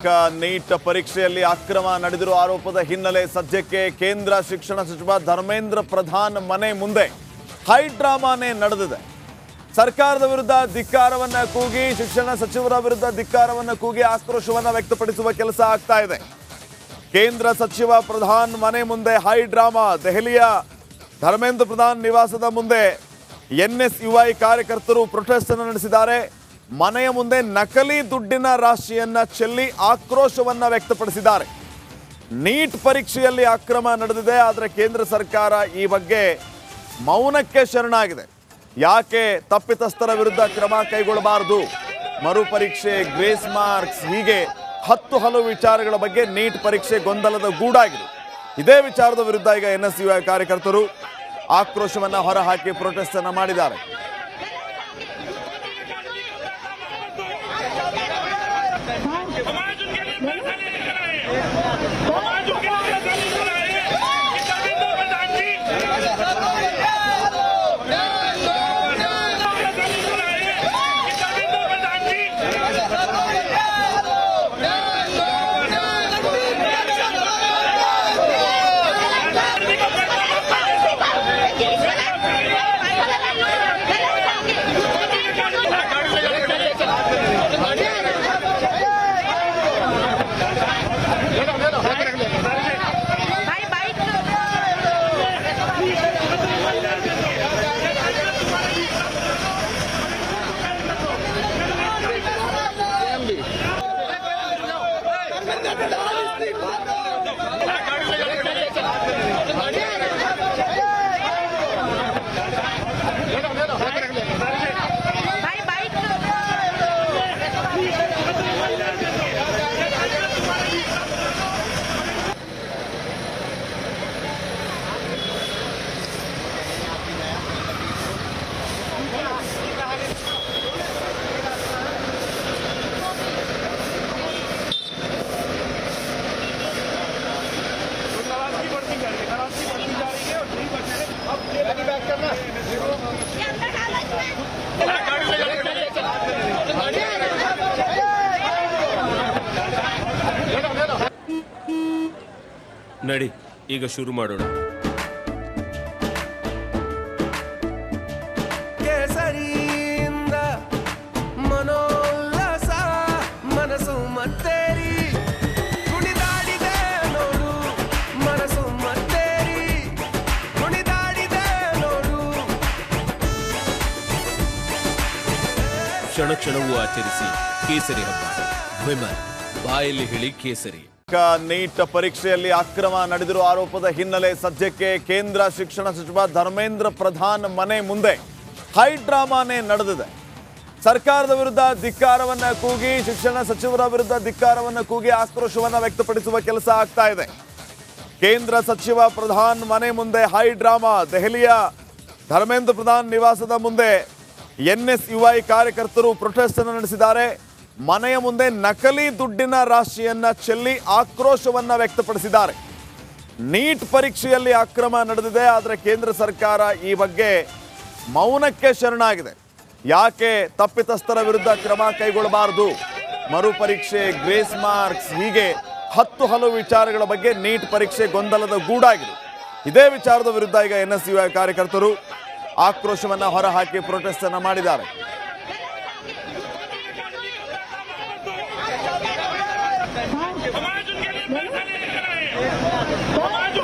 Neat ಪರೀಕ್ಷೆಯಲ್ಲಿ ಅಕ್ರಮ ನಡೆದಿರುವ ಆರೋಪದ ಹಿನ್ನೆಲೆ ಸದ್ಯಕ್ಕೆ ಕೇಂದ್ರ ಶಿಕ್ಷಣ ಸಚಿವ ಧರ್ಮೇಂದ್ರ ಪ್ರಧಾನ್ ಮನೆ ಮುಂದೆ ಹೈಡ್ರಾಮಾನೇ ನಡೆದಿದೆ. ಸರ್ಕಾರದ ವಿರುದ್ಧ ಧಿಕ್ಕಾರವನ್ನ ಕೂಗಿ, ಶಿಕ್ಷಣ ಸಚಿವರ ವಿರುದ್ಧ ಧಿಕ್ಕಾರವನ್ನ ಕೂಗಿ ಆಕ್ರೋಶವನ್ನ ವ್ಯಕ್ತಪಡಿಸುವ ಕೆಲಸ ಆಗ್ತಾ ಇದೆ. ಕೇಂದ್ರ ಸಚಿವ ಪ್ರಧಾನ್ ಮನೆ ಮುಂದೆ ಹೈಡ್ರಾಮಾ. ದೆಹಲಿಯ ಧರ್ಮೇಂದ್ರ ಪ್ರಧಾನ್ ನಿವಾಸದ ಮುಂದೆ NSUI ಕಾರ್ಯಕರ್ತರು ಪ್ರೊಟೆಸ್ಟ್ ಅನ್ನು ನಡೆಸಿದ್ದಾರೆ. ಮನೆಯ ಮುಂದೆ ನಕಲಿ ದುಡ್ಡಿನ ರಾಶಿಯನ್ನ ಚೆಲ್ಲಿ ಆಕ್ರೋಶವನ್ನ ವ್ಯಕ್ತಪಡಿಸಿದ್ದಾರೆ. ನೀಟ್ ಪರೀಕ್ಷೆಯಲ್ಲಿ ಅಕ್ರಮ ನಡೆದಿದೆ, ಆದರೆ ಕೇಂದ್ರ ಸರ್ಕಾರ ಈ ಬಗ್ಗೆ ಮೌನಕ್ಕೆ ಶರಣಾಗಿದೆ. ಯಾಕೆ ತಪ್ಪಿತಸ್ಥರ ವಿರುದ್ಧ ಕ್ರಮ ಕೈಗೊಳ್ಳಬಾರದು, ಮರುಪರೀಕ್ಷೆ, ಗ್ರೇಸ್ ಮಾರ್ಕ್ಸ್, ಹೀಗೆ 10 ಹಲವು ವಿಚಾರಗಳ ಬಗ್ಗೆ ನೀಟ್ ಪರೀಕ್ಷೆ ಗೊಂದಲದ ಗೂಡಾಗಿದೆ. ಇದೇ ವಿಚಾರದ ವಿರುದ್ಧ ಈಗ NSUI ಕಾರ್ಯಕರ್ತರು ಆಕ್ರೋಶವನ್ನ ಹೊರಹಾಕಿ ಪ್ರೊಟೆಸ್ಟ್ ಅನ್ನ ಮಾಡಿದ್ದಾರೆ. ನಡಿ, ಈಗ ಶುರು ಮಾಡೋಣ. ಕೇಸರಿಯಿಂದ ಮನೋಲ್ಲಾಸ ಮನಸ್ಸು ಮತ್ತೇರಿ ಕುಣಿದಾಡಿದೆ ನೋಡು, ಮನಸ್ಸು ಮತ್ತೇರಿ ಕುಣಿದಾಡಿದೆ ನೋಡು. ಕ್ಷಣ ಕ್ಷಣವೂ ಆಚರಿಸಿ ಕೇಸರಿ ಹಬ್ಬ. ವಿಮಲ್ ಬಾಯಲ್ಲಿ ಹೇಳಿ ಕೇಸರಿ. ನೀಟ್ ಪರೀಕ್ಷೆಯಲ್ಲಿ ಅಕ್ರಮ ನಡೆದಿರುವ ಆರೋಪದ ಹಿನ್ನೆಲೆ ಸದ್ಯಕ್ಕೆ ಕೇಂದ್ರ ಶಿಕ್ಷಣ ಸಚಿವ ಧರ್ಮೇಂದ್ರ ಪ್ರಧಾನ್ ಮನೆ ಮುಂದೆ ಹೈಡ್ರಾಮಾನೇ ನಡೆದಿದೆ. ಸರ್ಕಾರದ ವಿರುದ್ಧ ಧಿಕ್ಕಾರವನ್ನ ಕೂಗಿ, ಶಿಕ್ಷಣ ಸಚಿವರ ವಿರುದ್ಧ ಧಿಕ್ಕಾರವನ್ನ ಕೂಗಿ ಆಕ್ರೋಶವನ್ನ ವ್ಯಕ್ತಪಡಿಸುವ ಕೆಲಸ ಆಗ್ತಾ ಇದೆ. ಕೇಂದ್ರ ಸಚಿವ ಪ್ರಧಾನ್ ಮನೆ ಮುಂದೆ ಹೈಡ್ರಾಮಾ. ದೆಹಲಿಯ ಧರ್ಮೇಂದ್ರ ಪ್ರಧಾನ್ ನಿವಾಸದ ಮುಂದೆ NSUI ಕಾರ್ಯಕರ್ತರು ಪ್ರೊಟೆಸ್ಟ್ ಅನ್ನು ನಡೆಸಿದ್ದಾರೆ. ಮನೆಯ ಮುಂದೆ ನಕಲಿ ದುಡ್ಡಿನ ರಾಶಿಯನ್ನ ಚೆಲ್ಲಿ ಆಕ್ರೋಶವನ್ನ ವ್ಯಕ್ತಪಡಿಸಿದ್ದಾರೆ. ನೀಟ್ ಪರೀಕ್ಷೆಯಲ್ಲಿ ಅಕ್ರಮ ನಡೆದಿದೆ, ಆದರೆ ಕೇಂದ್ರ ಸರ್ಕಾರ ಈ ಬಗ್ಗೆ ಮೌನಕ್ಕೆ ಶರಣಾಗಿದೆ. ಯಾಕೆ ತಪ್ಪಿತಸ್ಥರ ವಿರುದ್ಧ ಕ್ರಮ ಕೈಗೊಳ್ಳಬಾರದು, ಮರುಪರೀಕ್ಷೆ, ಗ್ರೇಸ್ ಮಾರ್ಕ್ಸ್, ಹೀಗೆ 10 ಹಲವು ವಿಚಾರಗಳ ಬಗ್ಗೆ ನೀಟ್ ಪರೀಕ್ಷೆ ಗೊಂದಲದ ಗೂಡಾಗಿದೆ. ಇದೇ ವಿಚಾರದ ವಿರುದ್ಧ ಈಗ NSUI ಕಾರ್ಯಕರ್ತರು ಆಕ್ರೋಶವನ್ನ ಹೊರಹಾಕಿ ಪ್ರೊಟೆಸ್ಟ್ ಅನ್ನ ಮಾಡಿದ್ದಾರೆ. समाज